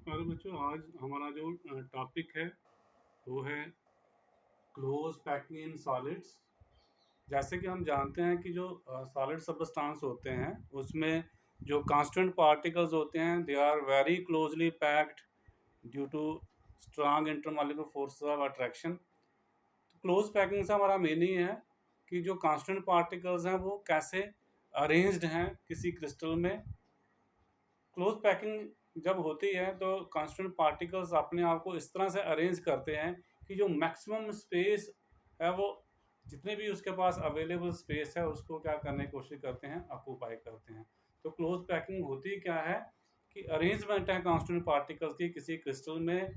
प्यारे बच्चों, आज हमारा जो टॉपिक है वो है क्लोज पैकिंग इन सॉलिड्स। जैसे कि हम जानते हैं कि जो सॉलिड सब्सटेंस होते हैं उसमें जो कांस्टेंट पार्टिकल्स होते हैं they are very closely packed due to strong intermolecular forces of attraction. तो क्लोज पैकिंग से हमारा मीनिंग है कि जो कांस्टेंट पार्टिकल्स हैं वो कैसे अरेंज्ड हैं किसी क्रिस्टल में। क्लोज पैकिंग जब होती है तो कांस्टेंट पार्टिकल्स अपने आप को इस तरह से अरेंज करते हैं कि जो मैक्सिमम स्पेस है वो जितने भी उसके पास अवेलेबल स्पेस है उसको क्या करने की कोशिश करते हैं, ऑक्यूपाई करते हैं। तो क्लोज पैकिंग होती क्या है कि अरेंजमेंट है कांस्टेंट पार्टिकल्स की किसी क्रिस्टल में।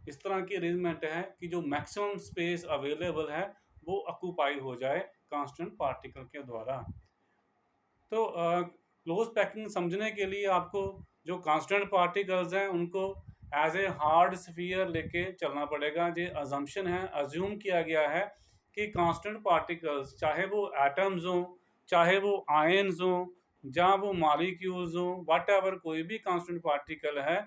इस तरह की अरेंजमेंट है कि जो मैक्सिमम स्पेस अवेलेबल है वो ऑक्यूपाई हो जाए कांस्टेंट पार्टिकल के द्वारा। तो क्लोज पैकिंग समझने के लिए आपको जो कांस्टेंट पार्टिकल्स हैं उनको एज ए हार्ड स्फीयर लेके चलना पड़ेगा। ये अजम्पशन है, अज्यूम किया गया है कि कांस्टेंट पार्टिकल्स चाहे वो एटम्स हों, चाहे वो आयन्स हों, जहाँ वो मॉलिक्यूल्स हों, वट एवर कोई भी कांस्टेंट पार्टिकल है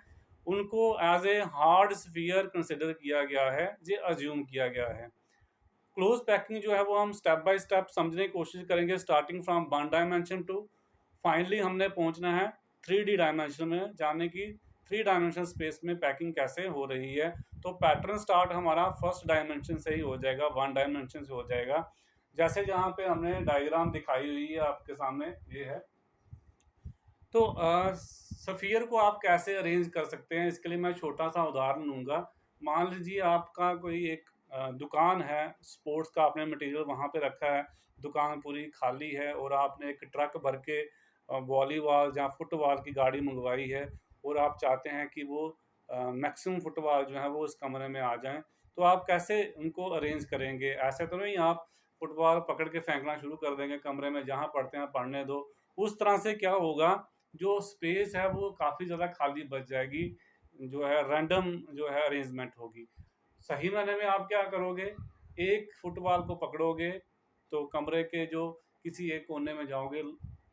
उनको as a hard sphere consider किया गया है, ये अज्यूम किया गया है। क्लोज पैकिंग जो है वो हम स्टेप बाय स्टेप समझने की कोशिश करेंगे, starting from one dimension to finally हमने पहुंचना है 3D डायमेंशन में, जाने की 3 डायमेंशन स्पेस में पैकिंग कैसे हो रही है। तो पैटर्न स्टार्ट हमारा फर्स्ट डायमेंशन से ही हो जाएगा, 1 डायमेंशन से हो जाएगा। जैसे जहाँ पे हमने डायग्राम दिखाई हुई है आपके सामने ये है। तो सफ़ियर को आप कैसे अरेंज कर सकते हैं, इसके लिए मैं छोटा सा उदाहरण लूँगा। मान लीजिए आपका कोई एक दुकान है स्पोर्ट्स का, आपने मटेरियल वहाँ पे रखा है, दुकान पूरी खाली है और आपने एक ट्रक भर के वॉलीबॉल या फुटबॉल की गाड़ी मंगवाई है और आप चाहते हैं कि वो मैक्सिमम फुटबॉल जो है वो इस कमरे में आ जाएं। तो आप कैसे उनको अरेंज करेंगे? ऐसे तो नहीं आप फुटबॉल पकड़ के फेंकना शुरू कर देंगे कमरे में, जहाँ पढ़ते हैं पढ़ने दो। उस तरह से क्या होगा, जो स्पेस है वो काफ़ी ज़्यादा खाली बच जाएगी, जो है रैंडम जो है अरेंजमेंट होगी। सही मायने में आप क्या करोगे, एक फुटबॉल को पकड़ोगे तो कमरे के जो किसी एक कोने में जाओगे,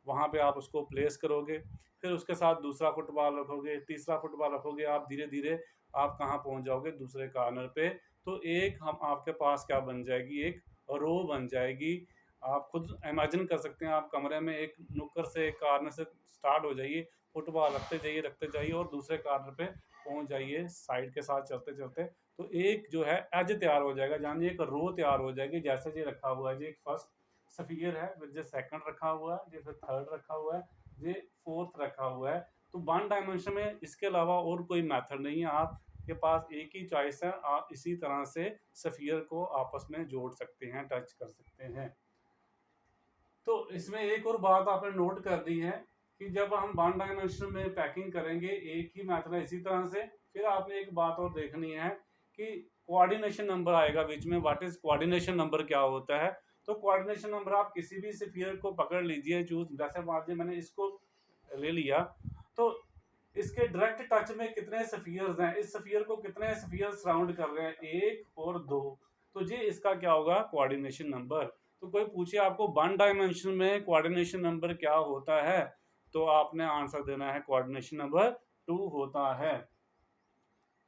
वहाँ पे आप उसको प्लेस करोगे, फिर उसके साथ दूसरा फुटबॉल रखोगे, तीसरा फुटबॉल रखोगे, आप धीरे धीरे आप कहाँ पहुँच जाओगे, दूसरे कॉर्नर पे। तो एक हम आपके पास क्या बन जाएगी, एक रो बन जाएगी। आप खुद इमेजिन कर सकते हैं, आप कमरे में एक नुक्कड़ से, एक कॉर्नर से स्टार्ट हो जाइए, फुटबॉल रखते जाइए और दूसरे कॉर्नर पे पहुंच जाइए साइड के साथ चलते चलते। तो एक जो है एज तैयार हो जाएगा, जानिए एक रो तैयार हो जाएगी। जैसे ये रखा हुआ है जी, एक फर्स्ट सफियर है, फिर जो सेकंड रखा हुआ है जी, फिर थर्ड रखा हुआ है जी, फोर्थ रखा हुआ है। तो 1 डायमेंशन में इसके अलावा और कोई मेथड नहीं है, आपके पास एक ही चॉइस है, आप इसी तरह से सफियर को आपस में जोड़ सकते हैं, टच कर सकते हैं। तो इसमें एक और बात आपने नोट कर दी है कि जब हम 1 डायमेंशन में पैकिंग करेंगे, एक ही मेथड है इसी तरह से। फिर आपने एक बात और देखनी है कि कोऑर्डिनेशन नंबर आएगा बीच में। व्हाट इज कोऑर्डिनेशन नंबर, क्या होता है? तो कोऑर्डिनेशन नंबर आप किसी भी स्फीयर को पकड़ लीजिए, चूज, जैसे मान लीजिए मैंने इसको ले लिया, तो इसके डायरेक्ट टच में कितने स्फीयर्स हैं, इस स्फीयर को कितने स्फीयर सराउंड कर रहे हैं, 1 और 2। तो ये इसका क्या होगा, कोऑर्डिनेशन नंबर। तो कोई पूछे आपको 1 डायमेंशन में कोऑर्डिनेशन नंबर क्या होता है, तो आपने आंसर देना है कोऑर्डिनेशन नंबर 2 होता है।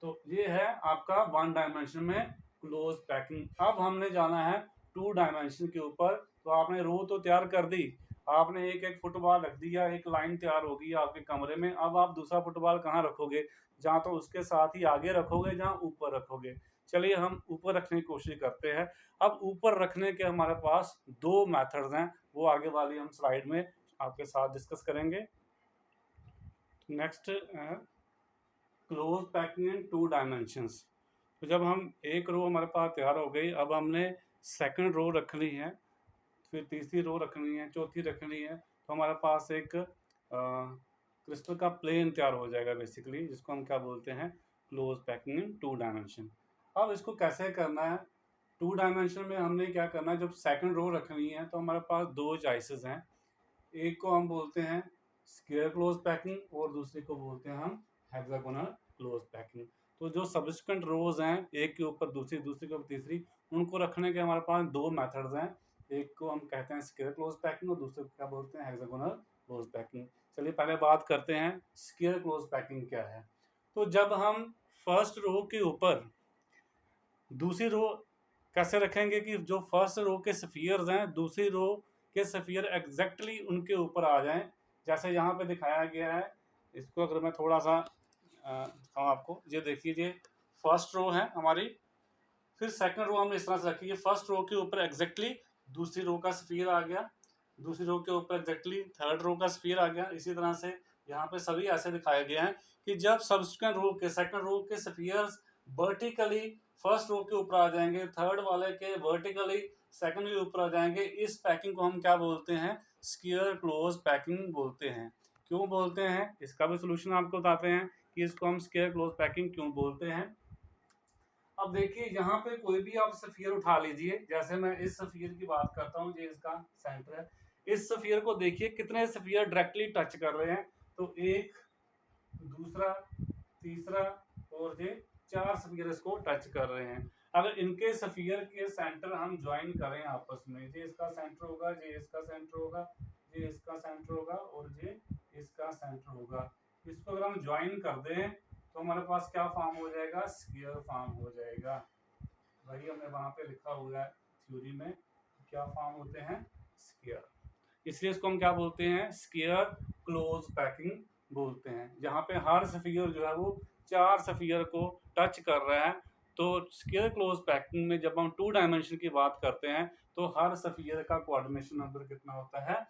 तो ये है आपका 1 डायमेंशन में क्लोज पैकिंग। अब हमने जाना है 2 डायमेंशन के ऊपर। तो आपने रो तो तैयार कर दी, आपने एक एक फुटबॉल रख दिया, एक लाइन तैयार हो गई आपके कमरे में। अब आप दूसरा फुटबॉल कहाँ रखोगे, जहाँ तो उसके साथ ही आगे रखोगे, जहाँ ऊपर रखोगे। चलिए हम ऊपर रखने की कोशिश करते हैं। अब ऊपर रखने के हमारे पास 2 मेथड्स हैं, वो आगे वाली हम स्लाइड में आपके साथ डिस्कस करेंगे। नेक्स्ट क्लोज पैकिंग इन 2 डायमेंशंस। तो जब हम एक रो हमारे पास तैयार हो गई, अब हमने सेकंड रो रखनी है, फिर तीसरी रो रखनी है, चौथी रखनी है। तो हमारे पास एक क्रिस्टल का प्लेन तैयार हो जाएगा बेसिकली, जिसको हम क्या बोलते हैं, क्लोज पैकिंग इन 2 डायमेंशन। अब इसको कैसे करना है, 2 डायमेंशन में हमने क्या करना है, जब सेकंड रो रखनी है तो हमारे पास 2 चॉइसेस हैं। एक को हम बोलते हैं स्क्वायर क्लोज पैकिंग और दूसरे को बोलते हैं हम हेक्सागोनल क्लोज पैकिंग। तो जो सब्सिक्वेंट रोज हैं, एक के ऊपर दूसरी, दूसरी के ऊपर तीसरी, उनको रखने के हमारे पास 2 मेथड्स हैं। एक को हम कहते हैं स्क्वायर क्लोज पैकिंग और दूसरे को क्या बोलते हैं, हेक्सागोनल क्लोज पैकिंग। चलिए पहले बात करते हैं स्क्वायर क्लोज पैकिंग क्या है। तो जब हम फर्स्ट रो के ऊपर दूसरी रो कैसे रखेंगे कि जो फर्स्ट रो के स्फीयर्स हैं दूसरी रो के स्फीयर एग्जैक्टली उनके ऊपर आ जाएं, जैसे यहाँ पे दिखाया गया है। इसको अगर मैं थोड़ा सा दिखाऊँ आपको, ये देखिए, ये फर्स्ट रो है हमारी, फिर सेकंड रो हमने इस तरह से रखी है, फर्स्ट रो के ऊपर एग्जैक्टली दूसरी रो का स्फीयर आ गया, दूसरी रो के ऊपर एग्जैक्टली थर्ड रो का स्फीयर आ गया। इसी तरह से यहाँ पे सभी ऐसे दिखाया गया है कि जब सब्सिक्वेंट रो के सेकंड रो के स्फीयर्स वर्टिकली फर्स्ट रो के ऊपर आ जाएंगे, थर्ड वाले के वर्टिकली सेकंड के ऊपर आ जाएंगे, इस पैकिंग को हम क्या बोलते हैं? स्क्वायर क्लोज पैकिंग बोलते हैं। क्यों बोलते हैं इसका भी सोल्यूशन आपको बताते हैं कि इसको हम स्क्वायर क्लोज पैकिंग क्यों बोलते हैं। अब देखिए, यहाँ पे कोई भी आप सफियर उठा लीजिए, जैसे मैं इस सफियर की बात करता हूँ, ये इसका सेंटर है। इस सफियर को देखिए कितने सफियर डायरेक्टली टच कर रहे हैं, तो एक, दूसरा, तीसरा और ये 4 सफियर इसको टच कर रहे हैं। अगर इनके सफियर के सेंटर हम ज्वाइन करें आपस में, ये इसका सेंटर होगा, ये इसका सेंटर होगा, ये इसका सेंटर होगा और ये इसका सेंटर होगा। इसको अगर हम ज्वाइन कर दें तो हमारे पास क्या फॉर्म हो जाएगा? स्क्वायर फॉर्म हो जाएगा। वही हमने वहां पे लिखा हुआ है थ्योरी में, क्या फॉर्म होते हैं? स्क्वायर। इसलिए इसको हम क्या बोलते हैं? स्क्वायर क्लोज पैकिंग बोलते हैं। जहाँ पे हर सफियर जो है वो 4 सफियर को टच कर रहा है। तो स्क्वायर क्लोज पैकिंग में जब हम 2 डायमेंशन की बात करते हैं तो हर सफियर का कोऑर्डिनेशन नंबर कितना होता है?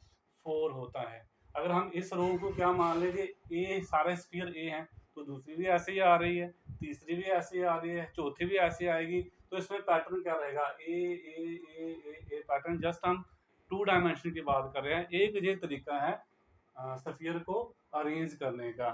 4 होता है। अगर हम इस रो को क्या मान लीजिए, ए, सारे स्फीयर ए हैं, तो दूसरी भी ऐसे ही आ रही है, तीसरी भी ऐसे ही आ रही है, चौथी भी ऐसे आएगी। तो इसमें पैटर्न क्या रहेगा? ए ए ए ए ए पैटर्न। जस्ट हम 2 डायमेंशन की बात कर रहे हैं। एक ये तरीका है सफियर को अरेंज करने का।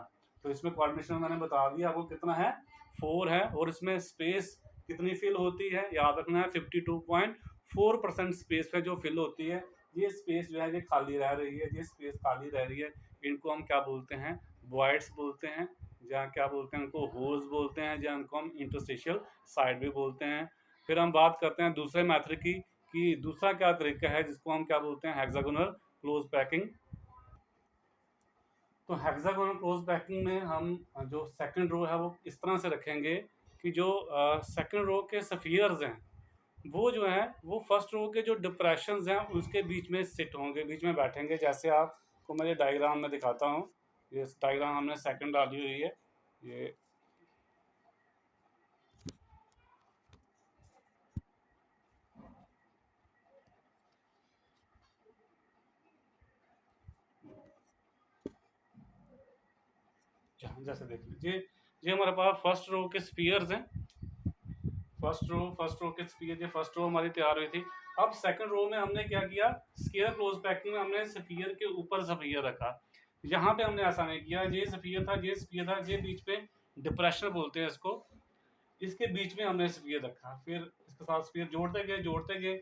तो इसमें कोऑर्डिनेशन मैंने बता दिया आपको कितना है, 4 है। और इसमें स्पेस कितनी फिल होती है, याद रखना है 52.4% स्पेस है जो फिल होती है। ये स्पेस जो है ये खाली रह रही है, ये स्पेस खाली रह रही है, इनको हम क्या बोलते हैं? वॉइड्स बोलते हैं। जहाँ क्या बोलते हैं उनको? होल्स बोलते हैं। जहाँ उनको हम इंटरस्टिशियल साइड भी बोलते हैं। फिर हम बात करते हैं दूसरे मेथड की कि दूसरा क्या तरीका है जिसको हम क्या बोलते हैं? Hexagonal close packing. तो हेक्सागोनल क्लोज पैकिंग में हम जो सेकंड रो है वो इस तरह से रखेंगे कि जो सेकंड रो के सफियर्स हैं वो जो है वो फर्स्ट रो के जो डिप्रेशंस हैं उसके बीच में सिट होंगे, बीच में बैठेंगे। जैसे आपको मैं ये डायग्राम में दिखाता हूँ। ये डायग्राम हमने सेकंड डाली हुई है। ये जैसे देख लीजिए, ये हमारे पास फर्स्ट रो के स्फीयर्स हैं। फर्स्ट रो के स्फीयर, ये फर्स्ट रो हमारी तैयार हुई थी। अब सेकंड रो में हमने क्या किया? स्क्वायर क्लोज पैकिंग में हमने स्फीयर के ऊपर स्फीयर रखा। यहाँ पे हमने ऐसा नहीं किया, ये स्फीयर था, ये स्फीयर था, ये बीच में डिप्रेशन बोलते हैं इसको, इसके बीच में हमने स्फीयर रखा। फिर इसके साथ स्फीयर जोड़ते गए।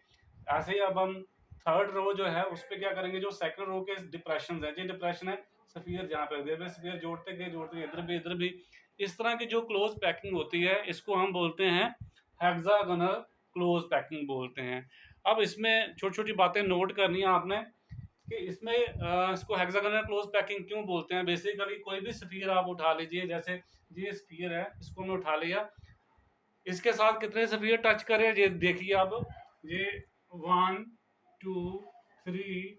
ऐसे ही अब हम थर्ड रो जो है उस पर क्या करेंगे? जो सेकंड रो के डिप्रेशन है, ये डिप्रेशन है, स्फीयर जहाँ पे स्फीयर जोड़ते गए इधर भी। इस तरह की जो क्लोज पैकिंग होती है इसको हम बोलते हैं हेक्सागोनल क्लोज पैकिंग बोलते हैं। अब इसमें छोटी छोटी बातें नोट करनी है आपने कि इसमें इसको हेक्सागोनल क्लोज पैकिंग क्यों बोलते हैं। बेसिकली कोई भी स्फीयर आप उठा लीजिए, जैसे ये स्फीयर है, इसको हमने उठा लिया, इसके साथ कितने स्फीयर टच करें ये देखिए। अब ये 1 2 3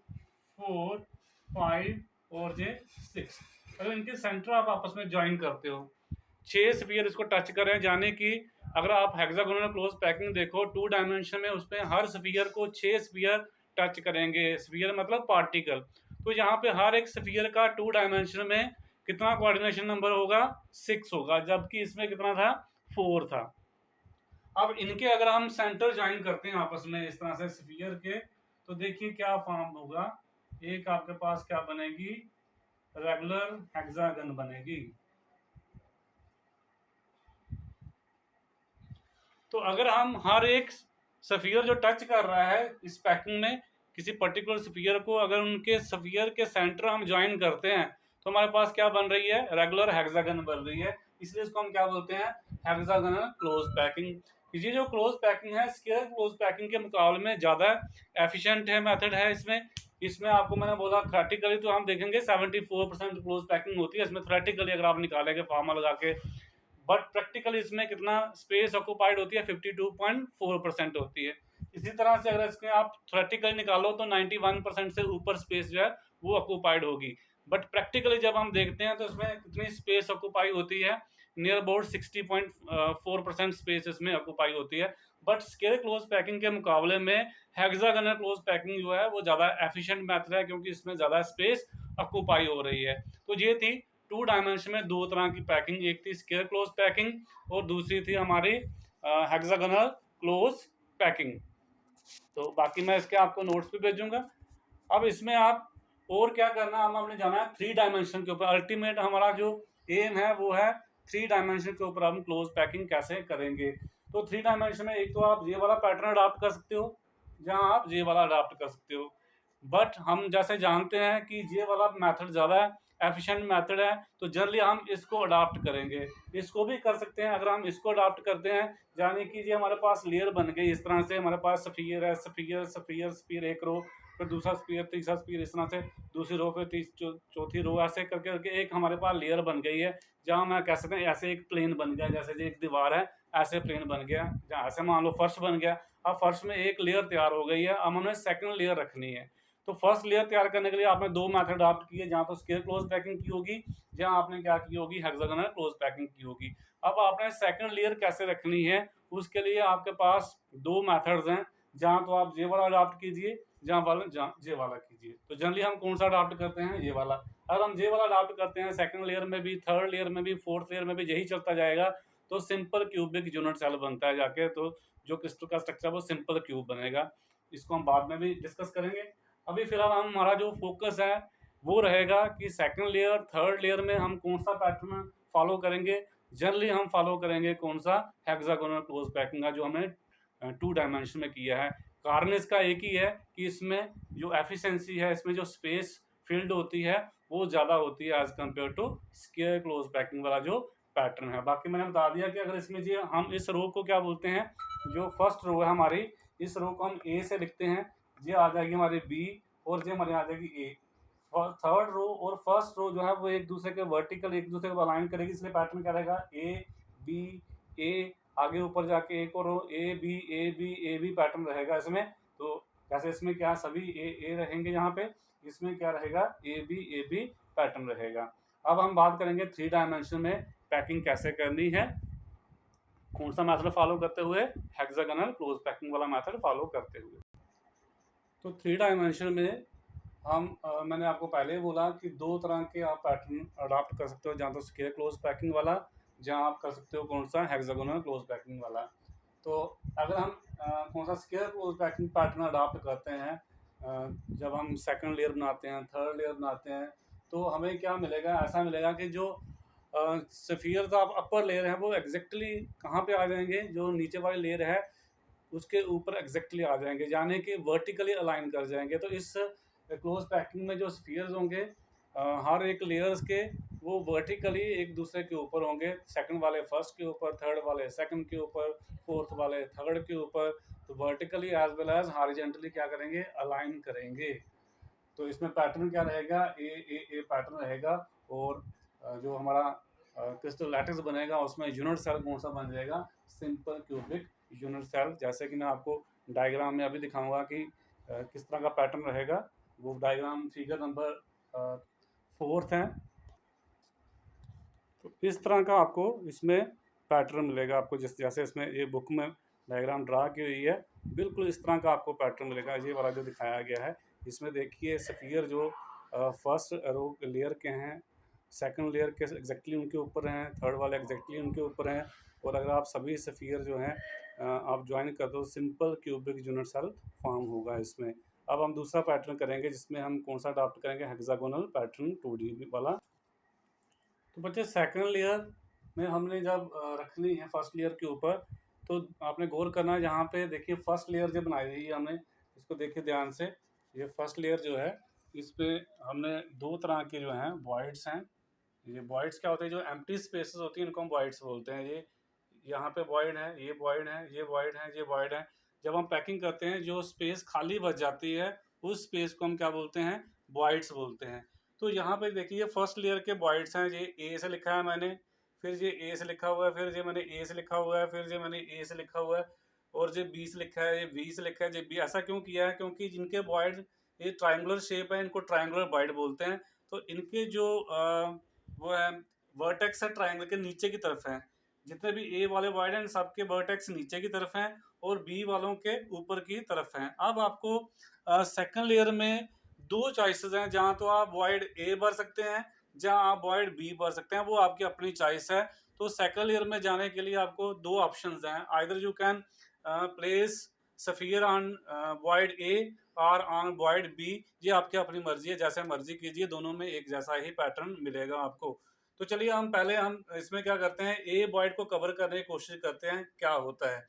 4 5 और ये 6, अगर इनके सेंटर आप आपस में ज्वाइन करते हो, 6 स्फीयर इसको टच करें, जाने की अगर आप हेक्सागोनल क्लोज पैकिंग देखो 2 डायमेंशन में, उसमें हर स्फीयर को 6 स्फीयर टच करेंगे। स्फीयर मतलब पार्टिकल। तो यहाँ पे हर एक स्फीयर का 2 डायमेंशन में कितना कोऑर्डिनेशन नंबर होगा? 6 होगा, जबकि इसमें कितना था? 4 था। अब इनके अगर हम सेंटर ज्वाइन करते हैं आपस में इस तरह से स्फीयर के, तो देखिए क्या फॉर्म होगा। एक आपके पास क्या बनेगी? रेगुलर हेक्सागन बनेगी। तो अगर हम हर एक स्फीयर जो टच कर रहा है इस पैकिंग में किसी पर्टिकुलर स्फीयर को, अगर उनके स्फीयर के सेंटर हम ज्वाइन करते हैं तो हमारे पास क्या बन रही है? रेगुलर हेक्सागन बन रही है। इसलिए इसको हम क्या बोलते हैं? Hexagonal close packing. ये जो क्लोज पैकिंग है स्क्वायर क्लोज पैकिंग के मुकाबले में ज़्यादा एफिशिएंट है, मेथड है। इसमें इसमें आपको मैंने बोला थ्योरेटिकली तो हम देखेंगे 74% क्लोज पैकिंग होती है इसमें, थ्योरेटिकली अगर आप निकालेंगे फार्मा लगा के, बट प्रैक्टिकली इसमें कितना स्पेस ऑक्यूपाइड होती है, 52.4% होती है। इसी तरह से अगर इसमें आप थ्योरेटिकली निकालो तो 91% से ऊपर स्पेस जो है वो ऑक्यूपाइड होगी, बट प्रैक्टिकली जब हम देखते हैं तो इसमें कितनी स्पेस ऑक्यूपाई होती है, नियर अबाउट 60.4% स्पेस इसमें ऑक्यूपाई होती है। बट स्केल क्लोज पैकिंग के मुकाबले में हेक्सागोनल क्लोज पैकिंग जो है वो ज़्यादा एफिशिएंट मेथड है, क्योंकि इसमें ज़्यादा स्पेस ऑक्यूपाई हो रही है। तो ये थी 2 डायमेंशन में 2 तरह की पैकिंग, एक थी स्केल क्लोज पैकिंग और दूसरी थी हमारी हेक्सागोनल क्लोज पैकिंग। तो बाकी मैं इसके आपको नोट्स भी भेजूंगा। अब इसमें आप और क्या करना, हम हमने जाना है 3 डायमेंशन के ऊपर। अल्टीमेट हमारा जो एम है वो है 3 डायमेंशन के ऊपर हम क्लोज पैकिंग कैसे करेंगे। तो 3 डायमेंशन में एक तो आप ये वाला पैटर्न अडॉप्ट कर सकते हो, जहां आप ये वाला अडॉप्ट कर सकते हो, बट हम जैसे जानते हैं कि ये वाला मेथड ज़्यादा एफिशिएंट मेथड है, तो जनरली हम इसको अडॉप्ट करेंगे। इसको भी कर सकते हैं, अगर हम इसको अडॉप्ट करते हैं, यानी कि ये हमारे पास लेयर बन गई इस तरह से, हमारे पास स्फीयर है, स्फीयर स्फीयर स्फीयर एक रो, फिर दूसरा स्फीयर, तीसरा स्फीयर, इस तरह से दूसरी रो, फिर चौथी रो, ऐसे करके करके एक हमारे पास लेयर बन गई है, जहाँ मैं कह सकते हैं ऐसे एक प्लेन बन गया, जैसे एक दीवार है ऐसे प्लेन बन गया, जहाँ ऐसे मान लो फर्श बन गया। अब फर्श में एक लेयर तैयार हो गई है, अब हमें सेकंड लेयर रखनी है। तो फर्स्ट लेयर तैयार करने के लिए आपने 2 मेथड अडॉप्ट किए, जहाँ तो स्केल क्लोज पैकिंग की होगी, जहाँ आपने क्या की होगी, हेक्सागोनल क्लोज पैकिंग की होगी। अब आपने सेकंड लेयर कैसे रखनी है, उसके लिए आपके पास 2 मेथड्स हैं, जहाँ तो आप ये वाला अडॉप्ट कीजिए, जहाँ ये वाला कीजिए। तो जनरली हम कौन सा अडॉप्ट करते हैं, ये वाला। अगर हम ये वाला अडॉप्ट करते हैं, सेकंड लेयर में भी, थर्ड लेयर में भी, फोर्थ लेयर में भी यही चलता जाएगा, तो सिंपल क्यूबिक यूनिट सेल बनता है जाके। तो जो क्रिस्टल का स्ट्रक्चर वो सिंपल क्यूब बनेगा। इसको हम बाद में भी डिस्कस करेंगे। अभी फिलहाल हमारा जो फोकस है वो रहेगा कि सेकंड लेयर, थर्ड लेयर में हम कौन सा पैटर्न फॉलो करेंगे। जनरली हम फॉलो करेंगे कौन सा, हेक्सागोनल क्लोज पैकिंग का, जो हमने 2 डायमेंशन में किया है। कारण इसका एक ही है कि इसमें जो एफिशिएंसी है, इसमें जो स्पेस फील्ड होती है वो ज़्यादा होती है as compare to square close packing वाला जो पैटर्न है। बाकी मैंने बता दिया कि अगर इसमें जो हम इस रो को क्या बोलते हैं, जो फर्स्ट रो है हमारी, इस रो को हम ए से लिखते हैं, ये आ जाएगी हमारी बी, और ये हमारी आ जाएगी ए। थर्ड रो और फर्स्ट रो जो है वो एक दूसरे के वर्टिकल एक दूसरे को अलाइन करेगी, इसलिए पैटर्न क्या रहेगा, ए बी ए, आगे ऊपर जाके एक और रो ए बी पैटर्न रहेगा इसमें। तो जैसे इसमें क्या सभी ए रहेंगे, यहाँ पे इसमें क्या रहेगा, ए बी पैटर्न रहेगा। अब हम बात करेंगे 3 डायमेंशन में पैकिंग कैसे करनी है, कौन सा मेथड फॉलो करते हुए, हेक्सागोनल क्लोज पैकिंग वाला मेथड फॉलो करते हुए। तो 3 डायमेंशन में हम मैंने आपको पहले ही बोला कि 2 तरह के आप पैटर्न अडॉप्ट कर सकते हो, जहाँ तो स्क्वायर क्लोज पैकिंग वाला, जहाँ आप कर सकते हो कौन सा, हेक्सागोनल क्लोज पैकिंग वाला। तो अगर हम कौन सा square close packing pattern adopt करते हैं, जब हम सेकंड लेयर बनाते हैं, थर्ड लेयर बनाते हैं, तो हमें क्या मिलेगा, ऐसा मिलेगा कि जो स्फीयर ऑफ अपर लेयर है वो एग्जैक्टली कहाँ पे आ जाएंगे, जो नीचे वाली लेयर है उसके ऊपर एग्जैक्टली आ जाएंगे, यानी कि वर्टिकली अलाइन कर जाएंगे। तो इस क्लोज पैकिंग में जो स्फीयर्स होंगे हर एक लेयर्स के, वो वर्टिकली एक दूसरे के ऊपर होंगे, सेकंड वाले फर्स्ट के ऊपर, थर्ड वाले सेकंड के ऊपर, फोर्थ वाले थर्ड के ऊपर। तो vertically as well as horizontally क्या करेंगे, अलाइन करेंगे। तो इसमें पैटर्न क्या रहेगा, ए पैटर्न रहेगा, और जो हमारा क्रिस्टल लैटिस बनेगा उसमें यूनिट सेल कौन सा बन जाएगा, सिंपल क्यूबिक यूनिट सेल। जैसे कि मैं आपको डायग्राम में अभी दिखाऊंगा कि किस तरह का पैटर्न रहेगा, वो डायग्राम फिगर नंबर 4 है। तो इस तरह का आपको इसमें पैटर्न मिलेगा, आपको जैसे इसमें ये बुक में डायग्राम ड्रा की हुई है, बिल्कुल इस तरह का आपको पैटर्न मिलेगा, ये वाला जो दिखाया गया है। इसमें देखिए स्फीयर जो फर्स्ट रो लेयर के हैं, सेकंड लेयर के एग्जैक्टली उनके ऊपर हैं, थर्ड वाले एग्जैक्टली उनके ऊपर हैं, और अगर आप सभी स्फीयर जो हैं आप ज्वाइन कर दो, simple cubic unit cell form होगा इसमें। अब हम दूसरा पैटर्न करेंगे, जिसमें हम कौन सा अडॉप्ट करेंगे, हेक्सागोनल पैटर्न 2D वाला। तो बच्चे सेकंड लेयर में हमने जब रखनी है फर्स्ट लेयर के ऊपर, तो आपने गौर करना है, यहाँ पे देखिए फर्स्ट लेयर जो बनाई हुई है हमने, इसको देखिए ध्यान से। ये फर्स्ट लेयर जो है, इस पे हमने 2 तरह के जो हैं वॉइड्स हैं। ये वॉइड्स क्या होते हैं, जो एम्प्टी स्पेसेस होती हैं इनको हम वॉइड्स बोलते हैं। ये यहाँ पे वॉइड है, ये वॉइड है, ये वॉइड है, ये वॉइड है। जब हम पैकिंग करते हैं, जो स्पेस खाली बच जाती है उस स्पेस को हम क्या बोलते हैं, वॉइड्स बोलते हैं। तो यहाँ पे देखिए फर्स्ट लेयर के वॉइड्स हैं, ये ए से लिखा है मैंने, फिर ये ए से लिखा हुआ है, फिर ये मैंने ए से लिखा हुआ है, फिर ये मैंने ए से लिखा हुआ है, और ये बी से लिखा है, ये बी से लिखा है, ये बी। ऐसा क्यों किया है? क्योंकि जिनके वॉइड ये ट्राइंगुलर शेप है, इनको ट्राइंगुलर वॉइड बोलते हैं। तो इनके जो वो है वर्टेक्स है ट्राइंगल के नीचे की तरफ है। जितने भी ए वाले वॉइड हैं सबके वर्टेक्स नीचे की तरफ हैं और बी वालों के ऊपर की तरफ हैं। अब आपको सेकंड लेयर में दो चॉइसेस हैं, जहां तो आप वॉइड ए भर सकते हैं, जहां आप वॉइड बी भर सकते हैं, वो आपकी अपनी चॉइस है। तो सेकंड लेयर में जाने के लिए आपको दो ऑप्शंस हैं, either you can place sphere on void A और ऑन वॉइड बी। ये आपकी अपनी मर्जी है, जैसे मर्जी कीजिए, दोनों में एक जैसा ही पैटर्न मिलेगा आपको। तो चलिए हम इसमें क्या करते हैं, ए वॉइड को कवर करने की कोशिश करते हैं क्या होता है।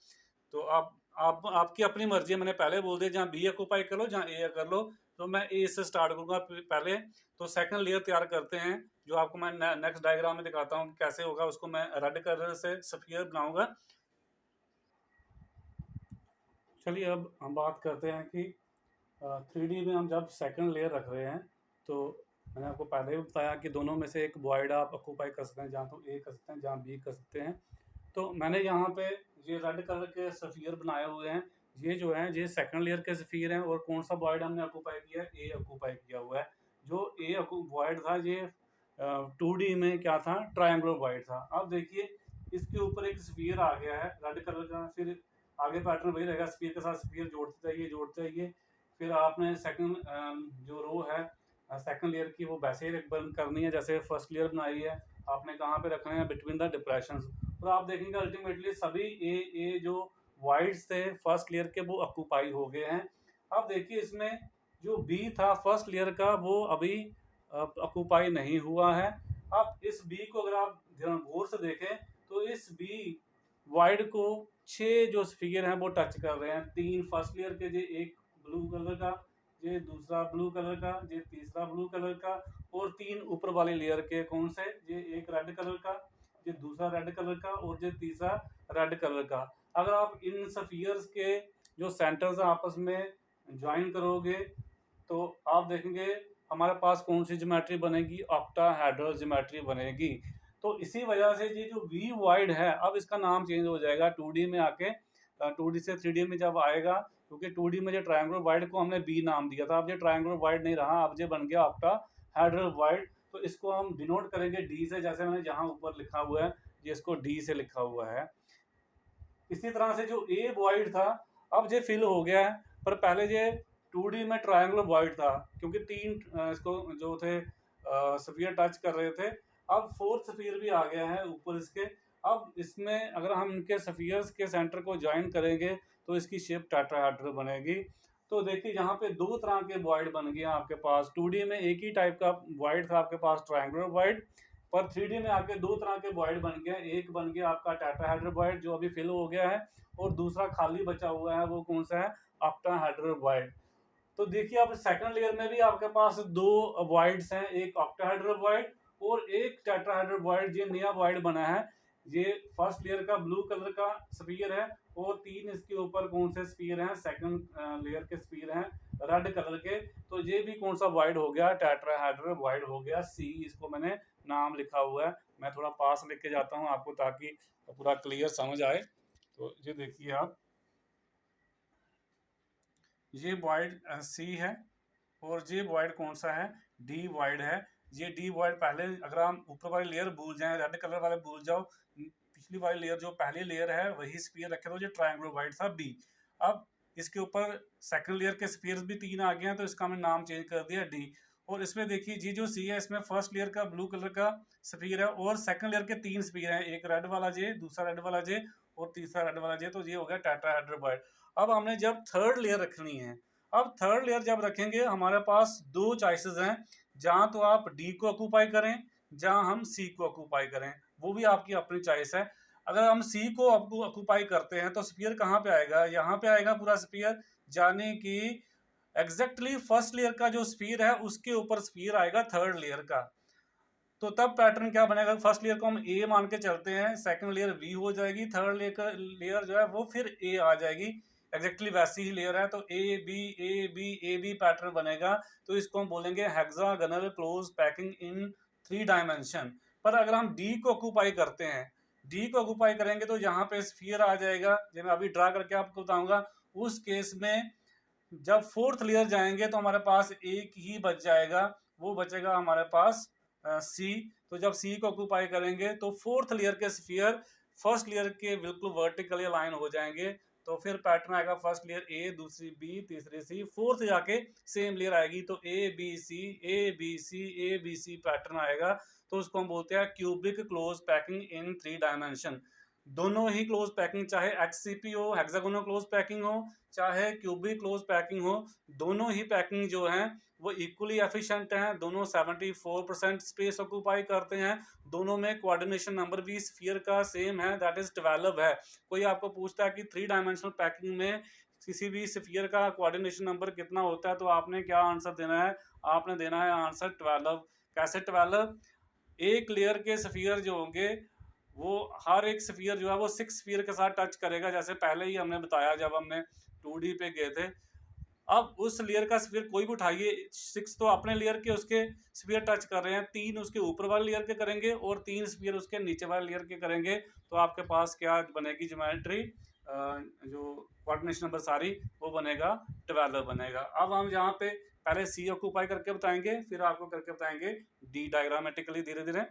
तो आप आपकी अपनी मर्जी है, मैंने पहले बोल दिया, जहाँ बी ऑक्यूपाई कर लो, जहाँ ए कर लो। तो मैं ए से स्टार्ट करूंगा पहले। तो सेकंड लेयर तैयार करते हैं, जो आपको मैं नेक्स्ट डायग्राम में दिखाता हूँ कैसे होगा। उसको मैं रेड कलर से सफियर बनाऊंगा। चलिए अब हम बात करते हैं कि 3D में हम जब सेकंड लेयर रख रहे हैं, तो मैंने आपको पहले ही बताया कि दोनों में से एक वॉइड आप ऑक्यूपाई कर सकते हैं, जहाँ तो ए कर सकते हैं, जहाँ बी कर सकते हैं। तो मैंने यहाँ पे ये रेड कलर के सफियर बनाए हुए हैं। ये जो है ये सेकंड लेयर के सफियर हैं, और कौन सा वॉइड हमने ऑक्यूपाई किया है, ए ऑक्यूपाई किया हुआ है। जो ए वॉइड था ये 2D में क्या था, ट्रायंगुलर वॉइड था। अब देखिए इसके ऊपर एक स्फीयर आ गया है रेड कलर का, फिर आगे पैटर्न वही रहेगा, स्फीयर के साथ स्फीयर जोड़ते जाइए। फिर आपने सेकंड जो रो है सेकंड लेयर की, वो वैसे ही बंद करनी है जैसे फर्स्ट लेयर बनाई है। आपने कहाँ पे रखना है, बिटवीन द डिप्रेशन। तो आप देखेंगे अल्टीमेटली सभी ए जो वाइड्स थे फर्स्ट लेयर के, वो ऑक्यूपाई हो गए हैं। अब देखिए इसमें जो बी था फर्स्ट लेयर का, वो अभी ऑक्यूपाई नहीं हुआ है। अब इस बी को अगर आप गौर से देखें, तो इस बी वाइड को 6 जो स्फीयर हैं वो टच कर रहे हैं। 3 फर्स्ट लेयर के, जो एक ब्लू कलर का, ये दूसरा ब्लू कलर का, ये तीसरा ब्लू कलर का, और 3 ऊपर वाले लेयर के कौन से, ये एक रेड कलर का, ये दूसरा रेड कलर का, और ये तीसरा रेड कलर का। अगर आप इन सफियर्स के जो सेंटर्स आपस में ज्वाइन करोगे, तो आप देखेंगे हमारे पास कौन सी ज्योमेट्री बनेगी, ऑक्टाहेड्रल ज्योमेट्री बनेगी। तो इसी वजह से ये जो वी वाइड है, अब इसका नाम चेंज हो जाएगा 2D में आके, 2D से 3D में जब आएगा, क्योंकि 2D में जो ट्रायंगुलर वाइड को हमने बी नाम दिया था, अब ये ट्रायंगुलर वाइड नहीं रहा, अब ये बन गया ऑक्टाहेड्रल वाइड। तो इसको हम डिनोट करेंगे डी से, जैसे मैंने जहाँ ऊपर लिखा हुआ है, ये इसको डी से लिखा हुआ है। इसी तरह से जो ए वाइड था, अब ये फिल हो गया है, पर पहले ये 2D में ट्रायंगुलर वाइड था, क्योंकि 3 इसको जो थे स्फीयर टच कर रहे थे। अब फोर्थ स्फीयर भी आ गया है ऊपर इसके। अब इसमें अगर हम इनके स्फीयर्स के सेंटर को ज्वाइन करेंगे, तो इसकी शेप टेट्राहेड्रल बनेगी। तो देखिए यहाँ पे दो तरह के वॉइड बन गए आपके पास। 2D में एक ही टाइप का वॉइड था आपके पास, ट्रायंगुलर वॉइड, पर 3D में आके दो तरह के वॉइड बन गया। एक बन गया आपका टेट्राहेड्रल वॉइड, जो अभी फिल हो गया है, और दूसरा खाली बचा हुआ है, वो कौन सा है, ऑक्टाहेड्रल वॉइड। तो देखिए अब सेकंड लेयर में भी आपके पास दो वॉइड्स हैं, एक ऑक्टाहेड्रल वॉइड और एक टेट्राहेड्रल वॉइड। ये नया वॉइड बना है, ये फर्स्ट लेयर का ब्लू कलर का स्फीयर है, और 3 इसके ऊपर कौन से स्फीयर हैं, सेकंड लेयर के स्फीयर हैं रेड कलर के। तो ये भी कौन सा वॉइड हो गया, टेट्राहेड्रल वॉइड हो गया, सी इसको मैंने नाम लिखा हुआ है। मैं थोड़ा पास लेके जाता हूँ आपको, ताकि पूरा क्लियर समझ आए। तो ये देखिए आप, ये वॉइड सी है, और ये वॉइड कौन सा है, डी वॉइड है। ये डी वॉइड पहले, अगर हम ऊपर वाली लेयर भूल जाएं, रेड कलर वाले भूल जाओ, पिछली वाली लेयर जो पहली लेयर है वही स्फीयर रखे, तो ये ट्रायंगुलर वॉइड था बी। अब इसके ऊपर सेकंड लेयर के स्फीयर्स भी 3 आ गए हैं, तो इसका हमने नाम चेंज कर दिया डी। और इसमें देखिए जी जो सी है, इसमें फर्स्ट लेयर का ब्लू कलर का स्फीयर है, और सेकंड लेयर के 3 स्फीयर हैं, एक रेड वाला जे, दूसरा रेड वाला जे, और तीसरा रेड वाला जे। तो ये हो गया टेट्राहेड्रल वॉइड। अब हमने जब थर्ड लेयर रखनी है, अब थर्ड लेयर जब रखेंगे, हमारे पास दो चॉइसेस हैं, जहां तो आप डी को ऑक्यूपाई करें, जहां हम सी को ऑक्यूपाई करें, वो भी आपकी अपनी चॉइस है। अगर हम सी को ऑक्यूपाई करते हैं, तो स्फीयर कहाँ पे आएगा, यहाँ पे आएगा पूरा स्फीयर, यानी कि एग्जैक्टली फर्स्ट लेयर का जो स्फीयर है उसके ऊपर स्फीयर आएगा थर्ड लेयर का। तो तब पैटर्न क्या बनेगा, फर्स्ट लेयर को हम ए मान के चलते हैं, सेकंड लेयर बी हो जाएगी, थर्ड लेयर जो है वो फिर ए आ जाएगी। एग्जैक्टली वैसी ही लेयर है, तो ए बी पैटर्न बनेगा, तो इसको हम बोलेंगे hexagonal close packing in 3 dimension. पर अगर हम डी को ऑक्यूपाई करते हैं, डी को ऑक्यूपाई करेंगे तो यहाँ पे स्फीयर आ जाएगा, जो मैं अभी ड्रा करके आपको बताऊंगा। उस केस में जब फोर्थ लेयर जाएंगे तो हमारे पास एक ही बच जाएगा, वो बचेगा हमारे पास सी। तो जब सी को ऑक्यूपाई करेंगे तो फोर्थ लेयर के स्फीयर फर्स्ट लेयर के बिल्कुल वर्टिकली अलाइन हो जाएंगे। तो फिर पैटर्न आएगा, फर्स्ट लेयर ए, दूसरी बी, तीसरी सी, फोर्थ जाके सेम लेयर आएगी, तो A B C A B C A B C pattern आएगा। तो उसको हम बोलते हैं cubic close packing in 3 dimension. दोनों ही क्लोज पैकिंग, चाहे एचसीपी हो, हेक्सागोनल क्लोज पैकिंग हो, चाहे क्यूबिक क्लोज पैकिंग हो, दोनों ही पैकिंग जो है वो इक्वली एफिशिएंट हैं। दोनों 74% स्पेस ऑक्यूपाई करते हैं। दोनों में कोऑर्डिनेशन नंबर भी स्फीयर का सेम है, दैट इज 12 है। कोई आपको पूछता है कि 3 डायमेंशनल पैकिंग में किसी भी स्फीयर का कोऑर्डिनेशन नंबर कितना होता है, तो आपने क्या आंसर देना है? आपने देना है आंसर 12। कैसे 12? एक लेयर के स्फीयर जो होंगे वो हर एक स्फीयर जो है वो 6 स्फीयर के साथ टच करेगा, जैसे पहले ही हमने बताया जब हमने 2D पे गए थे। अब उस लेयर का स्फीयर कोई भी उठाइए, 6 तो अपने लेयर के उसके स्फीयर टच कर रहे हैं, 3 उसके ऊपर वाले लेयर के करेंगे और 3 स्फीयर उसके नीचे वाले लेयर के करेंगे। तो आपके पास क्या बनेगी ज्योमेट्री, जो कोऑर्डिनेशन नंबर सारी, वो बनेगा 12 बनेगा। अब हम यहाँ पे पहले सी ऑक्यूपाई करके बताएंगे, फिर आपको करके बताएंगे डी डायग्रामेटिकली धीरे धीरे।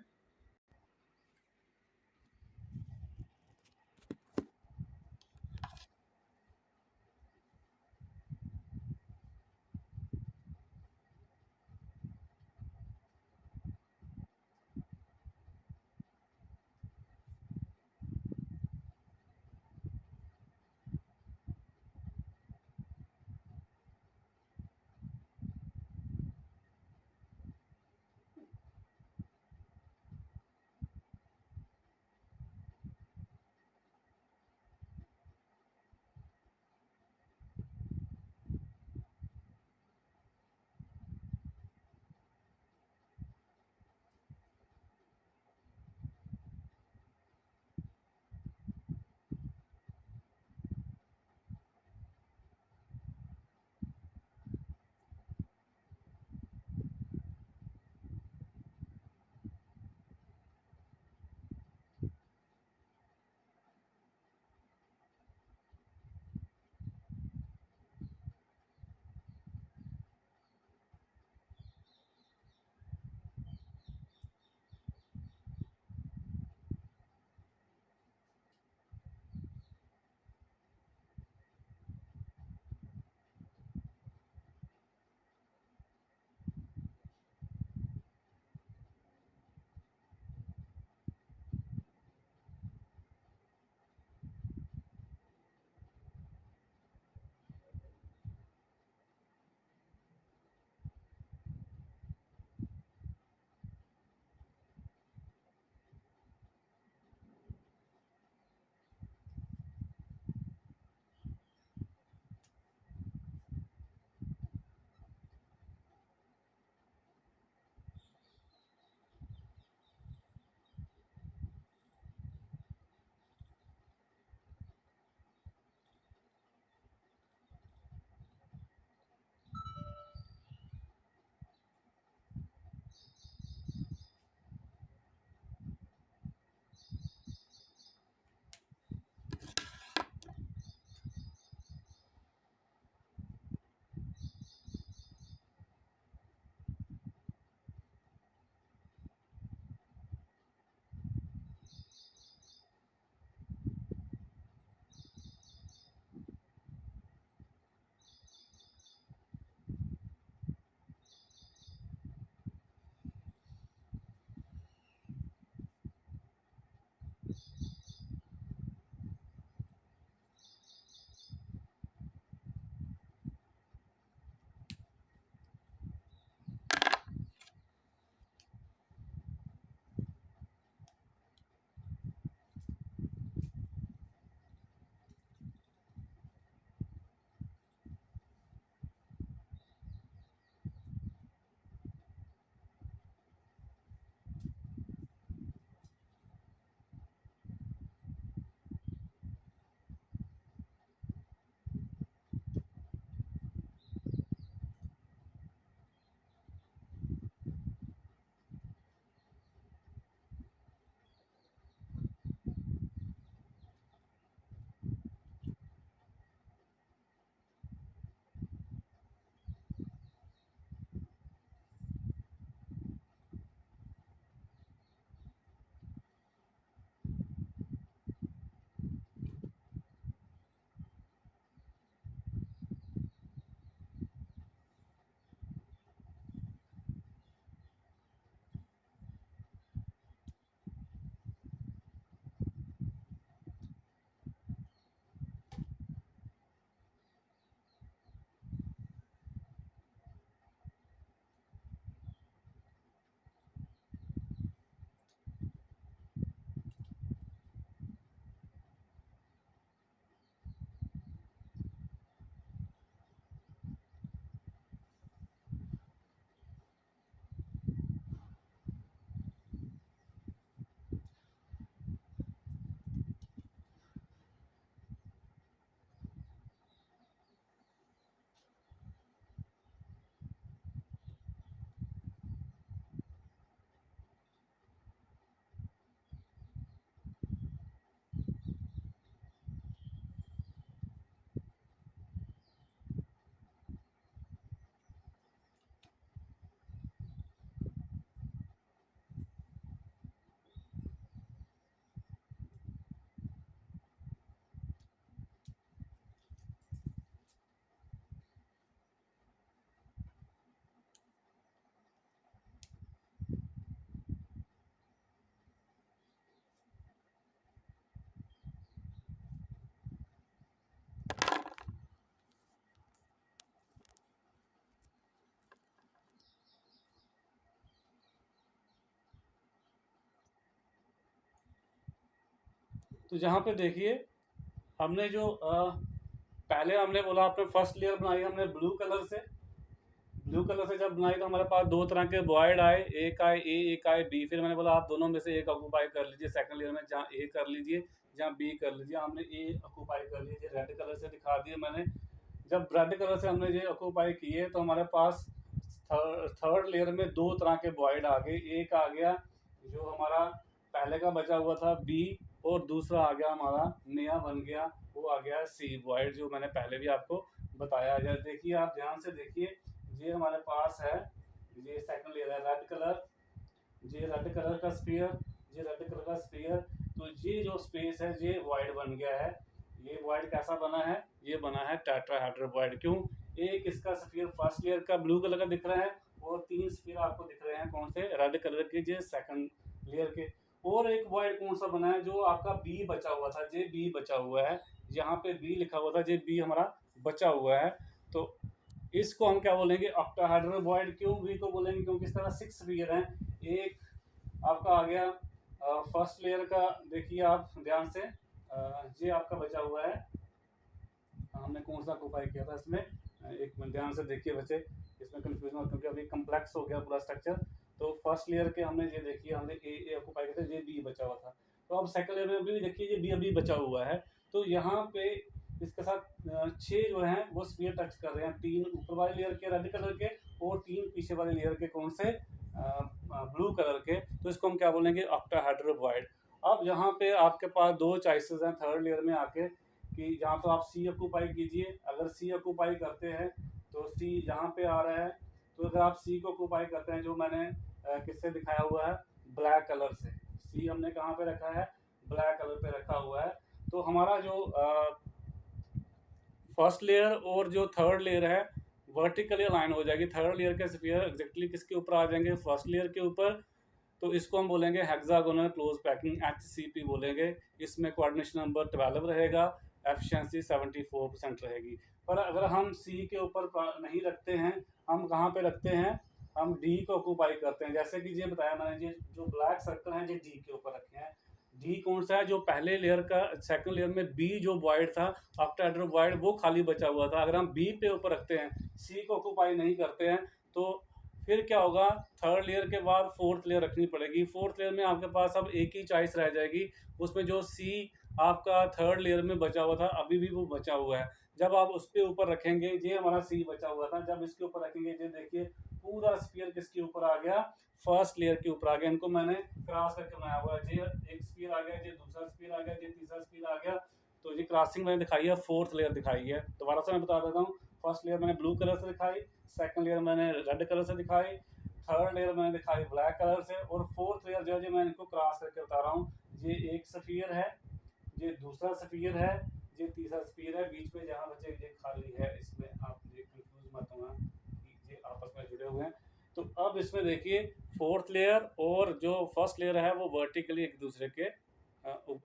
तो जहाँ पे देखिए हमने जो पहले हमने बोला आपने फर्स्ट लेयर बनाई हमने ब्लू कलर से। ब्लू कलर से जब बनाई तो हमारे पास दो तरह के वॉइड आए, एक आए ए, एक आए बी। फिर मैंने बोला आप दोनों में से एक ऑक्यूपाई कर लीजिए सेकंड लेयर में, जहाँ ए कर लीजिए जहाँ बी कर लीजिए। हमने ए ऑक्यूपाई कर लीजिए, रेड कलर से दिखा दिए मैंने। जब रेड कलर से हमने ये ऑक्यूपाई किए तो हमारे पास थर्ड लेयर में दो तरह के वॉइड आ गए। एक आ गया जो हमारा पहले का बचा हुआ था बी, और दूसरा आ गया हमारा नया बन गया, वो आ गया सी वॉइड, जो मैंने पहले भी आपको बताया। जब देखिए आप ध्यान से देखिए, ये हमारे पास है, ये सेकंड लेयर है रेड कलर, ये रेड कलर का स्फीयर, ये रेड कलर का स्फीयर। तो ये जो स्पेस है ये वॉइड बन गया है। ये वॉइड कैसा बना है? ये बना है टेट्राहेड्रल वॉइड। क्यों? एक इसका स्फीयर फर्स्ट लेयर का ब्लू कलर का दिख रहा है, और तीन स्फीयर आपको दिख रहे हैं कौन से? रेड कलर के, जो सेकंड लेयर के। और एक वॉइड कौन सा बना है? जो आपका बी बचा हुआ था, जे बी बचा हुआ है, यहाँ पे बी लिखा हुआ था, जे बी हमारा बचा हुआ है। तो इसको हम क्या बोलेंगे? Octahedral void. क्यों बी को बोलेंगे? क्योंकि इस तरह 6 स्फीयर हैं। एक आपका आ गया फर्स्ट लेयर का, देखिए आप ध्यान से, ये आपका बचा हुआ है। हमने कौन सा ऑक्यूपाई किया था इसमें? एक मिनट ध्यान से देखिए बच्चे, इसमें कंफ्यूजन हो, क्योंकि अभी कम्प्लेक्स हो गया पूरा स्ट्रक्चर। तो फर्स्ट लेयर के हमने ये देखिए, हमने ए ऑक्यूपाई किया था, ये बी बचा हुआ था। तो अब सेकंड लेयर में भी देखिए ये बी अभी बचा हुआ है। तो यहाँ पे इसके साथ 6 जो हैं वो स्फीयर टच कर रहे हैं, 3 ऊपर वाले लेयर के रेड कलर के, और 3 पीछे वाले लेयर के कौन से? ब्लू कलर के। तो इसको हम क्या बोलेंगे? Octahedral void. अब यहाँ पे आपके पास दो चॉइसेस हैं थर्ड लेयर में आके, कि जहाँ तो आप सी ऑक्यूपाई कीजिए। अगर सी ऑक्यूपाई करते हैं तो सी यहाँ पे आ रहा है। तो अगर आप सी को ऑक्यूपाई करते हैं, जो मैंने किससे दिखाया हुआ है? ब्लैक कलर से। सी हमने कहाँ पे रखा है? ब्लैक कलर पे रखा हुआ है। तो हमारा जो फर्स्ट लेयर और जो थर्ड लेयर है वर्टिकली अलाइन हो जाएगी। थर्ड लेयर के स्फीयर एग्जैक्टली किसके ऊपर आ जाएंगे? फर्स्ट लेयर के ऊपर। तो इसको हम बोलेंगे हेक्सागोनल क्लोज पैकिंग, HCP बोलेंगे। इसमें कोऑर्डिनेशन नंबर 12 रहेगा, एफिशिएंसी 74% रहेगी। पर अगर हम सी के ऊपर नहीं रखते हैं, हम कहाँ पे रखते हैं? हम डी को ऑक्यूपाई करते हैं। जैसे कि ये बताया मैंने, ये जो ब्लैक सर्कल है ये डी के ऊपर रखे हैं। डी कौन सा है? जो पहले लेयर का, सेकंड लेयर में बी जो वॉइड था, ऑक्टाहेड्रल वॉइड, वो खाली बचा हुआ था। अगर हम बी पे ऊपर रखते हैं, सी को ऑक्यूपाई नहीं करते हैं, तो फिर क्या होगा? थर्ड लेयर के बाद फोर्थ लेयर रखनी पड़ेगी। फोर्थ लेयर में आपके पास अब एक ही चॉइस रह जाएगी, उसमें जो सी आपका थर्ड लेयर में बचा हुआ था अभी भी वो बचा हुआ है। जब आप उस पर ऊपर रखेंगे, ये हमारा सी बचा हुआ था, जब इसके ऊपर रखेंगे, ये देखिए पूरा स्फीयर किसके ऊपर आ गया? फर्स्ट लेयर के ऊपर आ गया। इनको मैंने क्रॉस करके बनाया हुआ है। ये एक स्फीयर आ गया, ये दूसरा स्फीयर आ गया, ये तीसरा स्फीयर आ गया। तो ये क्रॉसिंग मैंने दिखाई है, फोर्थ लेयर दिखाई है। दोबारा से मैं बता देता हूँ, फर्स्ट लेयर मैंने ब्लू कलर से दिखाई, सेकंड लेयर मैंने रेड कलर से दिखाई, थर्ड लेयर मैंने दिखाई ब्लैक कलर से, और फोर्थ लेयर जो है मैं इनको क्रॉस करके बता रहा हूँ। ये एक स्फीयर है, ये दूसरा स्फीयर है, ये तीसरा स्फीयर है। बीच में जहाँ बचे ये खाली है, इसमें आप ये कंफ्यूज मत होना कि ये आपस में जुड़े हुए हैं। तो अब इसमें देखिए फोर्थ लेयर और जो फर्स्ट लेयर है वो वर्टिकली एक दूसरे के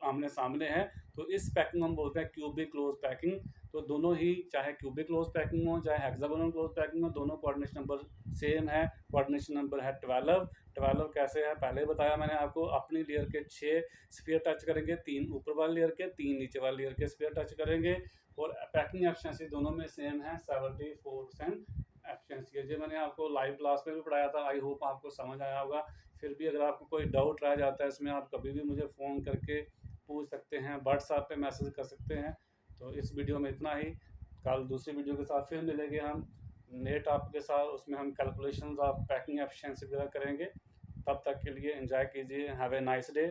आमने सामने है। तो इस पैकिंग हम बोलते हैं क्यूबिक क्लोज पैकिंग। तो दोनों ही, चाहे क्यूबिक क्लोज पैकिंग हो चाहे हेक्सागोनल क्लोज पैकिंग हो, दोनों कोऑर्डिनेशन नंबर सेम है। कोऑर्डिनेशन नंबर है 12। 12 कैसे है पहले बताया मैंने आपको। अपनी लेयर के 6 स्फीयर टच करेंगे, 3 ऊपर वाले लेयर के, 3 नीचे वाले लेयर के स्फीयर टच करेंगे। और पैकिंग एफिशिएंसी दोनों में सेम है, 74% एफिशिएंसी है। जो मैंने आपको लाइव क्लास में भी पढ़ाया था, आई होप आपको समझ आया होगा। फिर भी अगर आपको कोई डाउट रह जाता है इसमें, आप कभी भी मुझे फ़ोन करके पूछ सकते हैं, व्हाट्सएप पे मैसेज कर सकते हैं। तो इस वीडियो में इतना ही। कल दूसरी वीडियो के साथ फिर मिलेंगे हम नए टॉपिक के साथ। उसमें हम कैलकुलेशंस ऑफ पैकिंग एफिशिएंसी वगैरह करेंगे। तब तक के लिए एंजॉय कीजिए। Have a nice day.